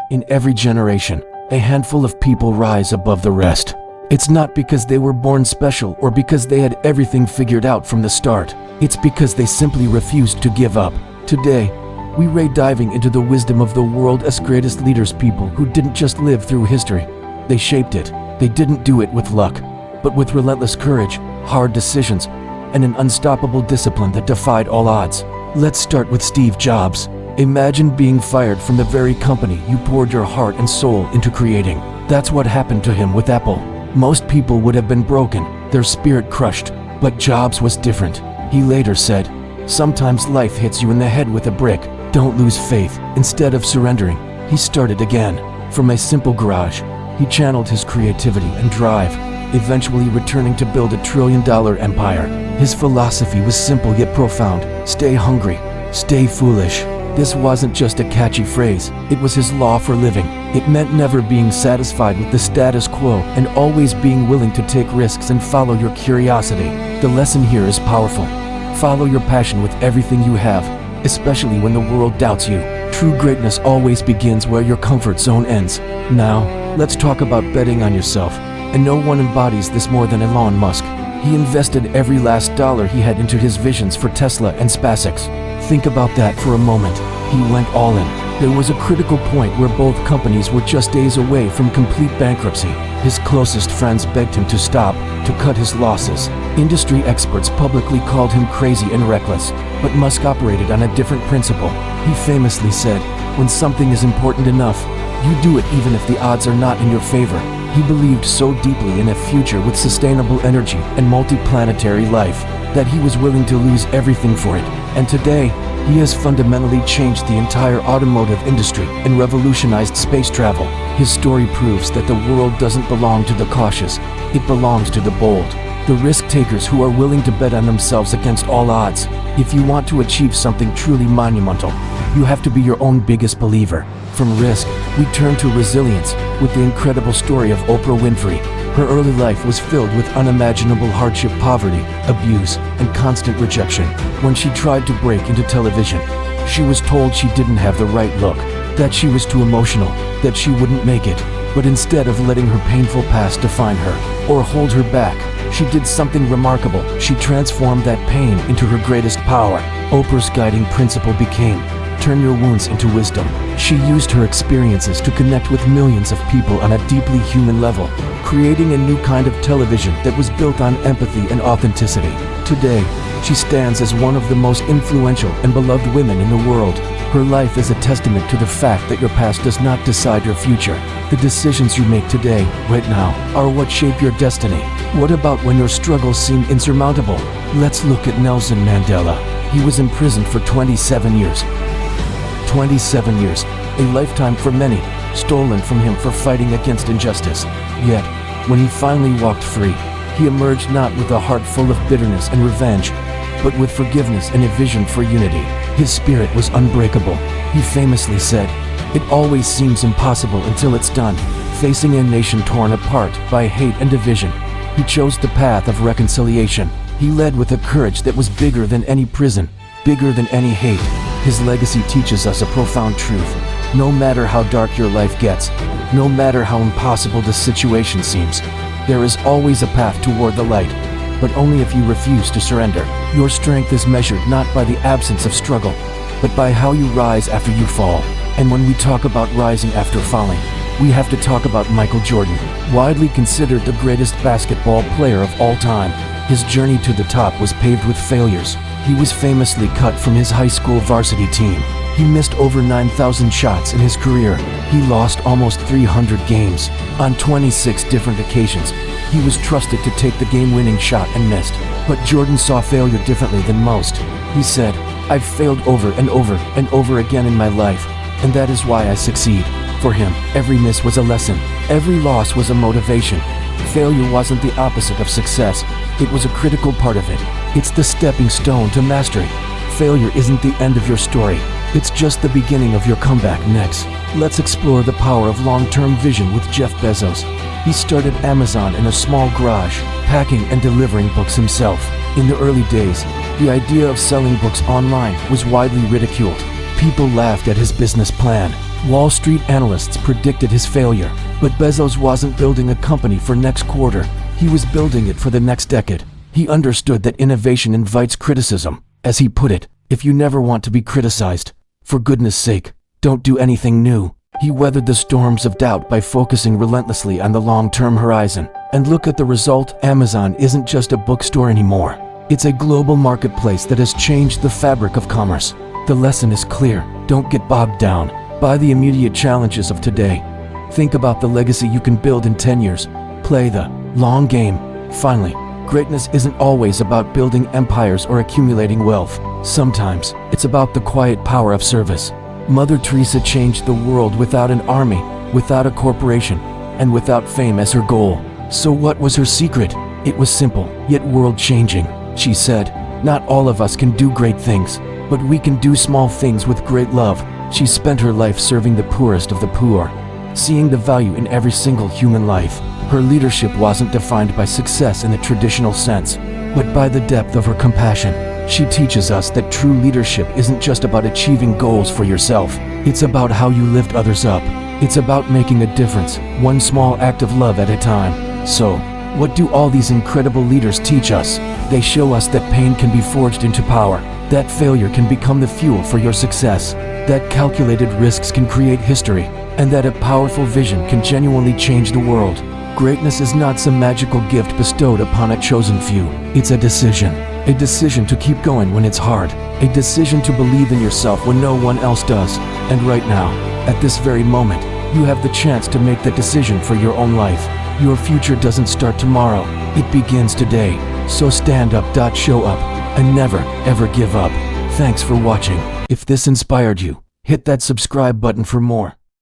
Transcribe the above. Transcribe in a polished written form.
In every generation, a handful of people rise above the rest. It's not because they were born special or because they had everything figured out from the start. It's because they simply refused to give up. Today, we're diving into the wisdom of the world's greatest leaders, people who didn't just live through history. They shaped it. They didn't do it with luck, but with relentless courage, hard decisions, and an unstoppable discipline that defied all odds. Let's start with Steve Jobs. Imagine being fired from the very company you poured your heart and soul into creating. That's what happened to him with Apple. Most people would have been broken, their spirit crushed, but Jobs was different. He later said, "Sometimes life hits you in the head with a brick. Don't lose faith." Instead of surrendering, he started again. From a simple garage, he channeled his creativity and drive, eventually returning to build a trillion-dollar empire. His philosophy was simple yet profound: stay hungry, stay foolish. This wasn't just a catchy phrase, it was his law for living. It meant never being satisfied with the status quo and always being willing to take risks and follow your curiosity. The lesson here is powerful. Follow your passion with everything you have, especially when the world doubts you. True greatness always begins where your comfort zone ends. Now, let's talk about betting on yourself. And no one embodies this more than Elon Musk. He invested every last dollar he had into his visions for Tesla and SpaceX. Think about that for a moment. He went all in. There was a critical point where both companies were just days away from complete bankruptcy. His closest friends begged him to stop, to cut his losses. Industry experts publicly called him crazy and reckless, but Musk operated on a different principle. He famously said, "When something is important enough, you do it even if the odds are not in your favor." He believed so deeply in a future with sustainable energy and multi-planetary life that he was willing to lose everything for it. And today, he has fundamentally changed the entire automotive industry and revolutionized space travel. His story proves that the world doesn't belong to the cautious, it belongs to the bold, the risk-takers who are willing to bet on themselves against all odds. If you want to achieve something truly monumental, you have to be your own biggest believer. From risk, we turn to resilience with the incredible story of Oprah Winfrey. Her early life was filled with unimaginable hardship, poverty, abuse, and constant rejection. When she tried to break into television, she was told she didn't have the right look, that she was too emotional, that she wouldn't make it. But instead of letting her painful past define her or hold her back, she did something remarkable. She transformed that pain into her greatest power. Oprah's guiding principle became, turn your wounds into wisdom. She used her experiences to connect with millions of people on a deeply human level, creating a new kind of television that was built on empathy and authenticity. Today, she stands as one of the most influential and beloved women in the world. Her life is a testament to the fact that your past does not decide your future. The decisions you make today, right now, are what shape your destiny. What about when your struggles seem insurmountable? Let's look at Nelson Mandela. He was imprisoned for 27 years. 27 years, a lifetime for many, stolen from him for fighting against injustice. Yet, when he finally walked free, he emerged not with a heart full of bitterness and revenge, but with forgiveness and a vision for unity. His spirit was unbreakable. He famously said, "It always seems impossible until it's done." Facing a nation torn apart by hate and division, he chose the path of reconciliation. He led with a courage that was bigger than any prison, bigger than any hate. His legacy teaches us a profound truth. No matter how dark your life gets, no matter how impossible the situation seems, there is always a path toward the light, but only if you refuse to surrender. Your strength is measured not by the absence of struggle, but by how you rise after you fall. And when we talk about rising after falling, we have to talk about Michael Jordan, widely considered the greatest basketball player of all time. His journey to the top was paved with failures. He was famously cut from his high school varsity team. He missed over 9,000 shots in his career. He lost almost 300 games. On 26 different occasions, he was trusted to take the game-winning shot and missed. But Jordan saw failure differently than most. He said, "I've failed over and over and over again in my life, and that is why I succeed." For him, every miss was a lesson. Every loss was a motivation. Failure wasn't the opposite of success. It was a critical part of it. It's the stepping stone to mastery. Failure isn't the end of your story. It's just the beginning of your comeback. Next, let's explore the power of long-term vision with Jeff Bezos. He started Amazon in a small garage, packing and delivering books himself. In the early days, the idea of selling books online was widely ridiculed. People laughed at his business plan. Wall Street analysts predicted his failure, but Bezos wasn't building a company for next quarter. He was building it for the next decade. He understood that innovation invites criticism. As he put it, if you never want to be criticized, for goodness sake, don't do anything new. He weathered the storms of doubt by focusing relentlessly on the long-term horizon. And look at the result. Amazon isn't just a bookstore anymore. It's a global marketplace that has changed the fabric of commerce. The lesson is clear. Don't get bogged down by the immediate challenges of today. Think about the legacy you can build in 10 years. Play the long game. Finally, greatness isn't always about building empires or accumulating wealth. Sometimes, it's about the quiet power of service. Mother Teresa changed the world without an army, without a corporation, and without fame as her goal. So what was her secret? It was simple, yet world-changing. She said, "Not all of us can do great things, but we can do small things with great love." She spent her life serving the poorest of the poor, seeing the value in every single human life. Her leadership wasn't defined by success in the traditional sense, but by the depth of her compassion. She teaches us that true leadership isn't just about achieving goals for yourself. It's about how you lift others up. It's about making a difference, one small act of love at a time. So, what do all these incredible leaders teach us? They show us that pain can be forged into power, that failure can become the fuel for your success, that calculated risks can create history, and that a powerful vision can genuinely change the world. Greatness is not some magical gift bestowed upon a chosen few. It's a decision to keep going when it's hard, a decision to believe in yourself when no one else does. And right now, at this very moment, you have the chance to make that decision for your own life. Your future doesn't start tomorrow, it begins today. So stand up, show up, and never, ever give up. Thanks for watching. If this inspired you, hit that subscribe button for more.